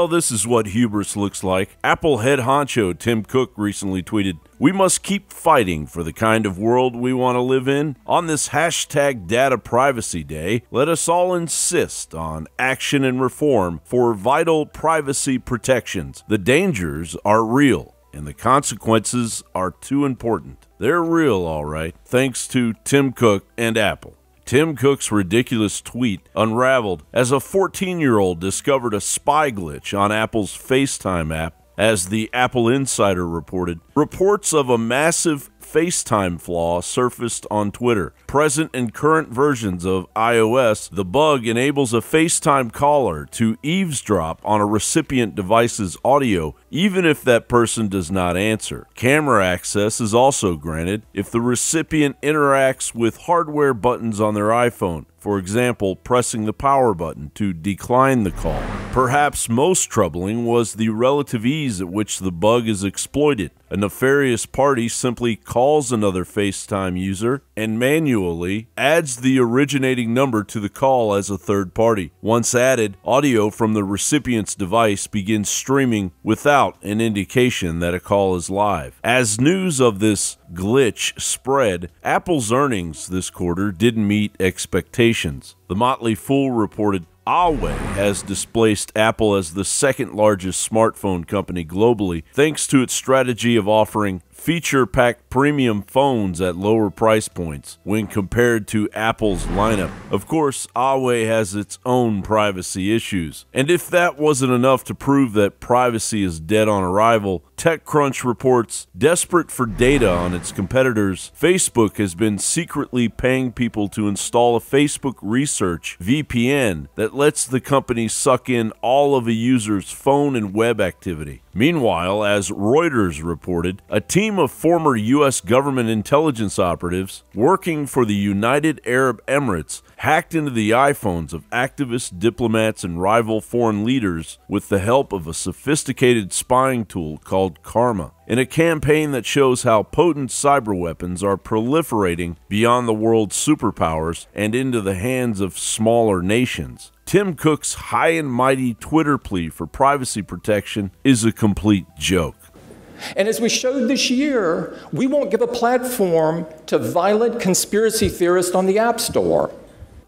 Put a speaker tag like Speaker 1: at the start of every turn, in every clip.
Speaker 1: this is what hubris looks like. Apple head honcho Tim Cook recently tweeted, "We must keep fighting for the kind of world we want to live in. On this hashtag Data Privacy Day, let us all insist on action and reform for vital privacy protections. The dangers are real, and the consequences are too important." They're real, all right, thanks to Tim Cook and Apple. Tim Cook's ridiculous tweet unraveled as a 14-year-old discovered a spy glitch on Apple's Facetime app. As the Apple Insider reported, reports of a massive FaceTime flaw surfaced on Twitter. Present in current versions of iOS, the bug enables a FaceTime caller to eavesdrop on a recipient device's audio, even if that person does not answer. Camera access is also granted if the recipient interacts with hardware buttons on their iPhone. For example, pressing the power button to decline the call. Perhaps most troubling was the relative ease at which the bug is exploited. A nefarious party simply calls another FaceTime user and manually adds the originating number to the call as a third party. Once added, audio from the recipient's device begins streaming without an indication that a call is live. As news of this glitch spread, Apple's earnings this quarter didn't meet expectations. The Motley Fool reported Huawei has displaced Apple as the second largest smartphone company globally, thanks to its strategy of offering feature-packed premium phones at lower price points when compared to Apple's lineup. Of course, Huawei has its own privacy issues. And if that wasn't enough to prove that privacy is dead on arrival, TechCrunch reports, desperate for data on its competitors, Facebook has been secretly paying people to install a Facebook Research VPN that lets the company suck in all of a user's phone and web activity. Meanwhile, as Reuters reported, a team of former U.S. government intelligence operatives working for the United Arab Emirates hacked into the iPhones of activists, diplomats, and rival foreign leaders with the help of a sophisticated spying tool called Karma, in a campaign that shows how potent cyber weapons are proliferating beyond the world's superpowers and into the hands of smaller nations. Tim Cook's high and mighty Twitter plea for privacy protection is a complete joke.
Speaker 2: And as we showed this year, we won't give a platform to violent conspiracy theorists on the App Store.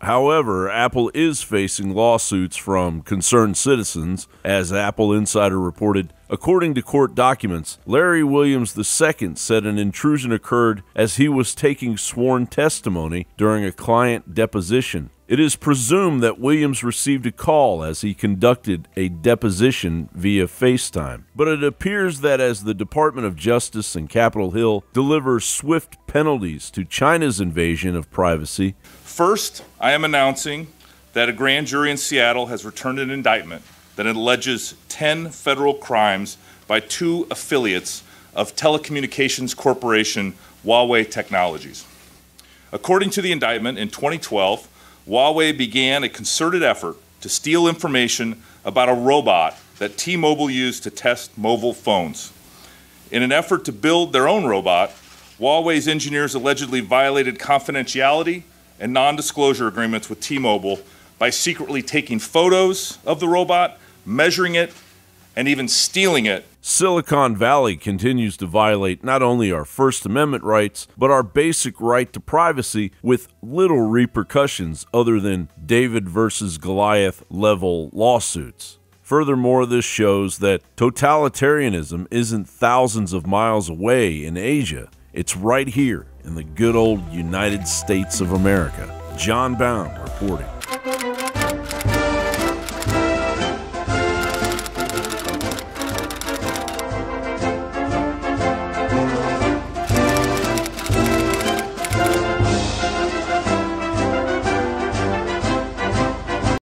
Speaker 1: However, Apple is facing lawsuits from concerned citizens, as Apple Insider reported. According to court documents, Larry Williams II said an intrusion occurred as he was taking sworn testimony during a client deposition. It is presumed that Williams received a call as he conducted a deposition via FaceTime. But it appears that as the Department of Justice in Capitol Hill delivers swift penalties to China's invasion of privacy.
Speaker 3: First, I am announcing that a grand jury in Seattle has returned an indictment that alleges 10 federal crimes by 2 affiliates of telecommunications corporation Huawei Technologies. According to the indictment, in 2012, Huawei began a concerted effort to steal information about a robot that T-Mobile used to test mobile phones. In an effort to build their own robot, Huawei's engineers allegedly violated confidentiality and non-disclosure agreements with T-Mobile by secretly taking photos of the robot, measuring it, and even stealing it.
Speaker 1: Silicon Valley continues to violate not only our First Amendment rights, but our basic right to privacy with little repercussions other than David versus Goliath level lawsuits. Furthermore, this shows that totalitarianism isn't thousands of miles away in Asia. It's right here in the good old United States of America. John Bowne reporting.